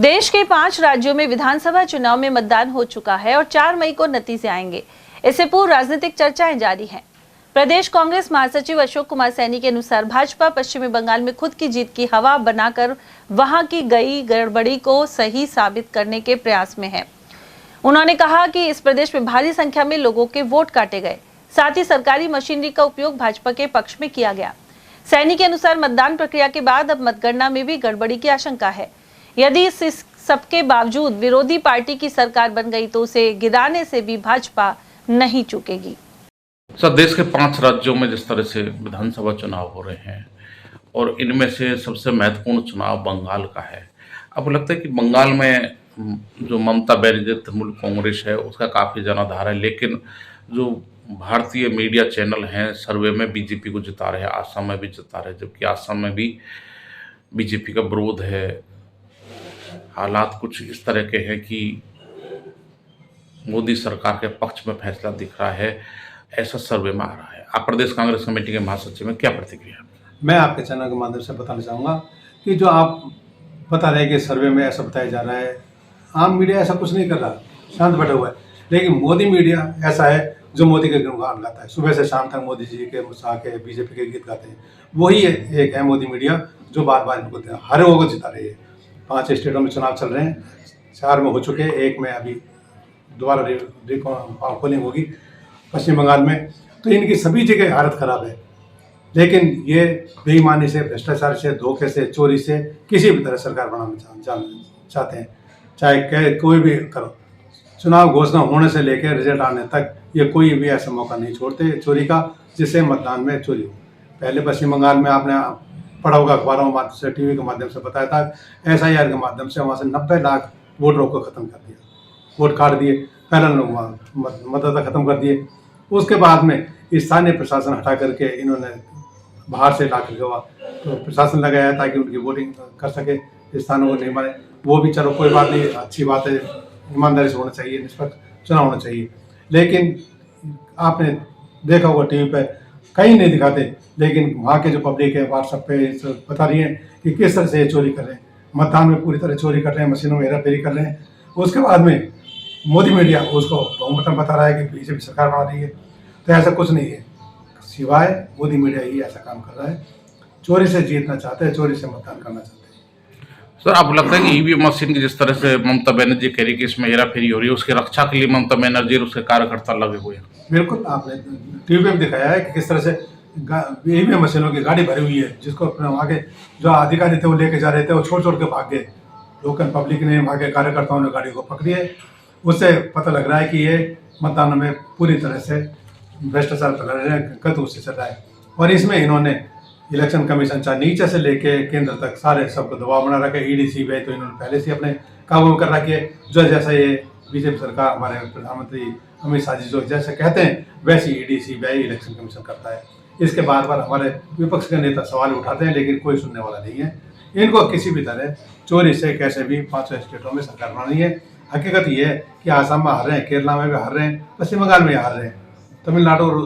देश के 5 राज्यों में विधानसभा चुनाव में मतदान हो चुका है और 4 मई को नतीजे आएंगे। इससे पूर्व राजनीतिक चर्चाएं जारी हैं। प्रदेश कांग्रेस महासचिव अशोक कुमार सैनी के अनुसार भाजपा पश्चिमी बंगाल में खुद की जीत की हवा बनाकर वहां की गई गड़बड़ी को सही साबित करने के प्रयास में है। उन्होंने कहा कि इस प्रदेश में भारी संख्या में लोगों के वोट काटे गए, साथ ही सरकारी मशीनरी का उपयोग भाजपा के पक्ष में किया गया। सैनी के अनुसार मतदान प्रक्रिया के बाद अब मतगणना में भी गड़बड़ी की आशंका है। यदि इस सबके बावजूद विरोधी पार्टी की सरकार बन गई तो उसे गिराने से भी भाजपा नहीं चूकेगी। सर, देश के 5 राज्यों में जिस तरह से विधानसभा चुनाव हो रहे हैं और इनमें से सबसे महत्वपूर्ण चुनाव बंगाल का है, आपको लगता है कि बंगाल में जो ममता बनर्जी तृणमूल कांग्रेस है उसका काफ़ी जनाधार है, लेकिन जो भारतीय मीडिया चैनल हैं सर्वे में बीजेपी को जिता रहे हैं, आसाम में भी जिता रहे हैं, जबकि आसाम में भी बीजेपी का विरोध है। हालात कुछ इस तरह के हैं कि मोदी सरकार के पक्ष में फैसला दिख रहा है, ऐसा सर्वे में आ रहा है। आप प्रदेश कांग्रेस कमेटी के महासचिव में क्या प्रतिक्रिया है? मैं आपके चैनल के माध्यम से बताना चाहूँगा कि जो आप बता रहे हैं कि सर्वे में ऐसा बताया जा रहा है, आम मीडिया ऐसा कुछ नहीं कर रहा, शांत बैठा हुआ है। लेकिन मोदी मीडिया ऐसा है जो मोदी के गुणगान गाता है, सुबह से शाम तक मोदी जी के मुस्सा के बीजेपी के गीत गाते हैं। वही एक है मोदी मीडिया जो बार बार इनको हर लोगों को जिता रही है। 5 स्टेटों में चुनाव चल रहे हैं, 4 में हो चुके हैं, 1 में अभी दोबारा पोलिंग होगी पश्चिम बंगाल में। तो इनकी सभी जगह हालत खराब है, लेकिन ये बेईमानी से, भ्रष्टाचार से, धोखे से, चोरी से किसी भी तरह सरकार बनाना चाहते हैं। चाहे कोई भी करो, चुनाव घोषणा होने से लेकर रिजल्ट आने तक ये कोई भी ऐसा मौका नहीं छोड़ते चोरी का जिससे मतदान में चोरी हो। पहले पश्चिम बंगाल में आपने पढ़ा होगा, अखबारों के माध्यम से, टीवी के माध्यम से बताया था, SIR के माध्यम से वहाँ से 90 लाख वोटरों को ख़त्म कर दिया, वोट काट दिए, पैनल मतदाता ख़त्म कर दिए। उसके बाद में स्थानीय प्रशासन हटा करके इन्होंने बाहर से ला करके तो प्रशासन लगाया ताकि उनकी वोटिंग कर सके, स्थानों को नहीं माने। वो भी चलो कोई बात नहीं, अच्छी बात है, ईमानदारी से होना चाहिए, निष्पक्ष चुनाव होना चाहिए। लेकिन आपने देखा होगा टीवी पे कहीं नहीं दिखाते, लेकिन वहाँ के जो पब्लिक है व्हाट्सएप पे बता रही है कि किस तरह से चोरी कर रहे हैं, मतदान में पूरी तरह चोरी कर रहे हैं, मशीनों में हेराफेरी कर रहे हैं। उसके बाद में मोदी मीडिया उसको बहुमत में बता रहा है कि बीजेपी सरकार बना रही है। तो ऐसा कुछ नहीं है, सिवाय मोदी मीडिया ही ऐसा काम कर रहा है। चोरी से जीतना चाहते हैं, चोरी से मतदान करना चाहते हैं। सर, आपको लगता है कि ईवीएम मशीन की जिस तरह से ममता बनर्जी कह रही है कि इसमें हेराफेरी हो रही है, उसकी रक्षा के लिए ममता बनर्जी और उसके कार्यकर्ता लगे हुए हैं? बिल्कुल, आपने टीवी पे भी दिखाया है कि किस तरह से ईवीएम मशीनों की गाड़ी भरी हुई है, जिसको अपने वहाँ के जो अधिकारी थे वो लेके जा रहे थे, वो छोड़ के भाग गए। लोकल पब्लिक ने, वहाँ के कार्यकर्ताओं ने गाड़ी को पकड़ी है। उससे पता लग रहा है कि ये मतदान में पूरी तरह से भ्रष्टाचार कर रहे हैं, गलत उससे चल रहा है। और इसमें इन्होंने इलेक्शन कमीशन चाहे नीचे से लेके केंद्र तक सारे सबको दबाव बना रखा है। ED CBI तो इन्होंने पहले से अपने काबू में कर रखी है। जो जैसा ये बीजेपी सरकार, हमारे प्रधानमंत्री अमित शाह जी जो जैसे कहते हैं वैसी ED CBI इलेक्शन कमीशन करता है। इसके बार बार हमारे विपक्ष के नेता सवाल उठाते हैं, लेकिन कोई सुनने वाला नहीं है। इनको किसी भी तरह चोरी से कैसे भी 5 स्टेटों में सरकार बनानी है। हकीकत ये है कि आसाम में हार रहे हैं, केरला में भी हार रहे हैं, पश्चिम बंगाल में हार रहे हैं, तमिलनाडु और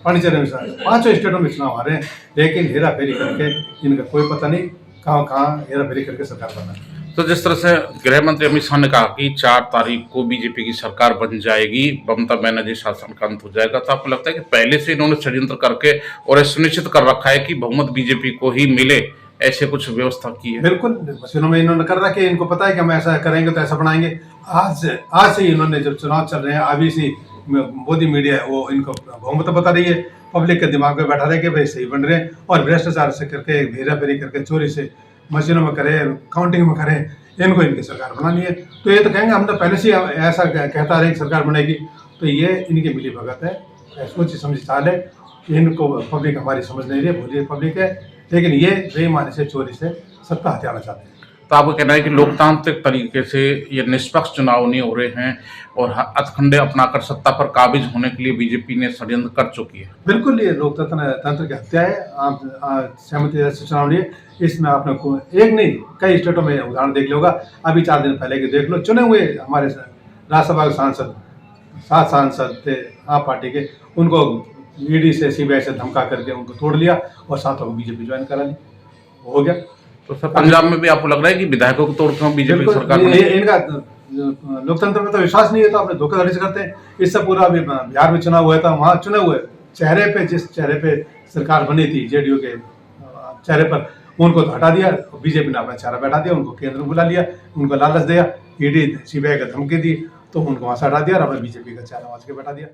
पांडिचेरी में 5 स्टेटों में चुनाव हारे हैं, लेकिन हेरा फेरी करके इनका कोई पता नहीं कहाँ हेरा फेरी करके सरकार बना है। तो जिस तरह से गृह मंत्री अमित शाह ने कहा कि 4 तारीख को बीजेपी की सरकार बन जाएगी, ममता बनर्जी शासन का अंत हो जाएगा, तो आपको लगता है कि पहले से इन्होंने षड्यंत्र करके और सुनिश्चित कर रखा है कि बहुमत बीजेपी को ही मिले, ऐसे कुछ व्यवस्था की है? बिल्कुल, मशीनों में इन्होंने कर रखा है। इनको पता है कि हम ऐसा करेंगे तो ऐसा बनाएंगे। आज से इन्होंने जब चुनाव चल रहे हैं, अभी से मोदी मीडिया वो इनको बहुमत बता रही है, पब्लिक के दिमाग में बैठा रहे कि भाई सही बन रहे हैं, और भ्रष्टाचार से करके, हेराफेरी करके, चोरी से मशीनों में करे, काउंटिंग में करे, इनको इनकी सरकार बनानी है। तो ये तो कहेंगे हम तो पहले से ऐसा कहता रहे कि सरकार बनेगी। तो ये इनकी मिली भगत है, सोची समझी चाल है। इनको पब्लिक हमारी समझ नहीं रही है, भूलिए पब्लिक है, लेकिन ये बेईमानी से, चोरी से सत्ता हथियाना चाहते हैं। तो आपको कहना है कि लोकतांत्रिक तरीके से ये निष्पक्ष चुनाव नहीं हो रहे हैं और हथकंडे अपनाकर सत्ता पर काबिज होने के लिए बीजेपी ने षड्यंत्र कर चुकी है? बिल्कुल, ये लोकतंत्र की हत्या है। आप सहमति से चुनाव लिए, इसमें आपने एक नहीं कई स्टेटों में उदाहरण देख लोगा। अभी 4 दिन पहले के देख लो, चुने हुए हमारे राज्यसभा के सांसद, 7 सांसद थे आप पार्टी के, उनको ED से CBI से धमका करके उनको तोड़ लिया और 7 को बीजेपी ज्वाइन करा ली, हो गया। तो सर पंजाब में भी आपको लग रहा है कि विधायकों को तोड़कर बीजेपी बिल्कुल, सरकार ये- बनेगी? इनका लोकतंत्र में तो विश्वास नहीं है, तो आपने धोखाधड़ी से करते हैं। इससे पूरा अभी बिहार में चुनाव हुआ था, वहाँ चुने हुए चेहरे पे, जिस चेहरे पे सरकार बनी थी जेडीयू के चेहरे पर, उनको तो हटा दिया। बीजेपी ने अपना चेहरा बैठा दिया, उनको केंद्र में बुला लिया, उनको लालच दिया, ईडी सीबीआई का धमकी दी, तो उनको वहां से हटा दिया और अपने बीजेपी का चेहरा वहां से बैठा दिया।